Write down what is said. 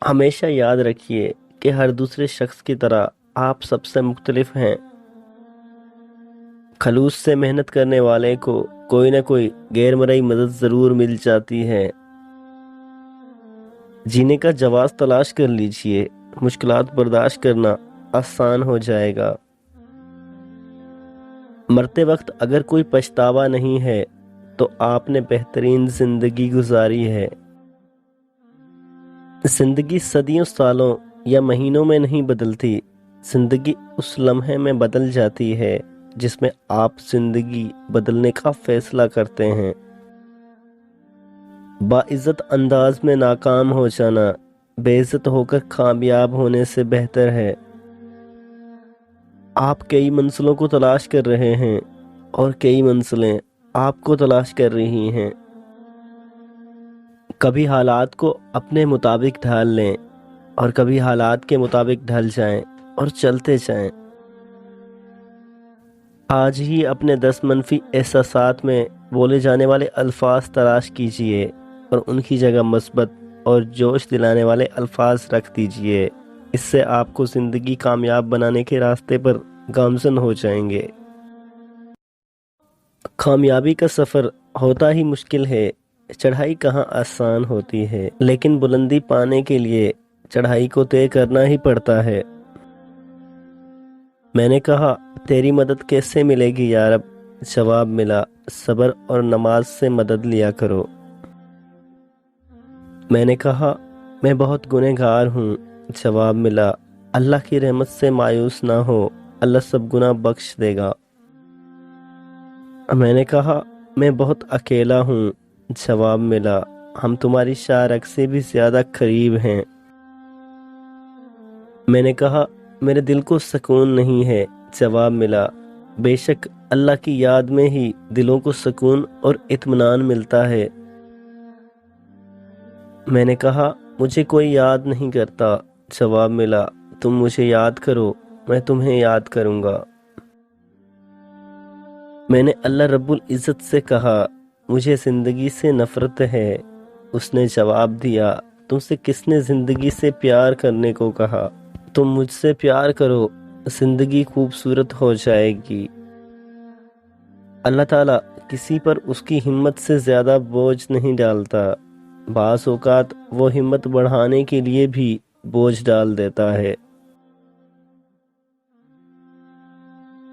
ہمیشہ یاد رکھیے کہ ہر دوسرے شخص کی طرح آپ سب سے مختلف ہیں۔ خلوص سے محنت کرنے والے کو کوئی نہ کوئی غیر مرئی مدد ضرور مل جاتی ہے۔ جینے کا جواز تلاش کر لیجئے، مشکلات برداشت کرنا آسان ہو جائے گا۔ مرتے وقت اگر کوئی پچھتاوا نہیں ہے تو آپ نے بہترین زندگی گزاری ہے۔ زندگی صدیوں سالوں یا مہینوں میں نہیں بدلتی، زندگی اس لمحے میں بدل جاتی ہے جس میں آپ زندگی بدلنے کا فیصلہ کرتے ہیں۔ باعزت انداز میں ناکام ہو جانا بے عزت ہو کر کامیاب ہونے سے بہتر ہے۔ آپ کئی منزلوں کو تلاش کر رہے ہیں اور کئی منزلیں آپ کو تلاش کر رہی ہیں۔ کبھی حالات کو اپنے مطابق ڈھال لیں اور کبھی حالات کے مطابق ڈھل جائیں اور چلتے جائیں۔ آج ہی اپنے 10 منفی احساسات میں بولے جانے والے الفاظ تلاش کیجئے اور ان کی جگہ مثبت اور جوش دلانے والے الفاظ رکھ دیجئے۔ اس سے آپ کو زندگی کامیاب بنانے کے راستے پر گامزن ہو جائیں گے۔ کامیابی کا سفر ہوتا ہی مشکل ہے، چڑھائی کہاں آسان ہوتی ہے، لیکن بلندی پانے کے لیے چڑھائی کو طے کرنا ہی پڑتا ہے۔ میں نے کہا، تیری مدد کیسے ملے گی یا رب؟ جواب ملا، صبر اور نماز سے مدد لیا کرو۔ میں نے کہا، میں بہت گنہگار ہوں۔ جواب ملا، اللہ کی رحمت سے مایوس نہ ہو، اللہ سب گناہ بخش دے گا۔ میں نے کہا، میں بہت اکیلا ہوں۔ جواب ملا، ہم تمہاری شارک سے بھی زیادہ قریب ہیں۔ میں نے کہا، میرے دل کو سکون نہیں ہے۔ جواب ملا، بے شک اللہ کی یاد میں ہی دلوں کو سکون اور اطمینان ملتا ہے۔ میں نے کہا، مجھے کوئی یاد نہیں کرتا۔ جواب ملا، تم مجھے یاد کرو، میں تمہیں یاد کروں گا۔ میں نے اللہ رب العزت سے کہا، مجھے زندگی سے نفرت ہے۔ اس نے جواب دیا، تم سے کس نے زندگی سے پیار کرنے کو کہا؟ تم مجھ سے پیار کرو، زندگی خوبصورت ہو جائے گی۔ اللہ تعالیٰ کسی پر اس کی ہمت سے زیادہ بوجھ نہیں ڈالتا۔ بعض اوقات وہ ہمت بڑھانے کے لیے بھی بوجھ ڈال دیتا ہے۔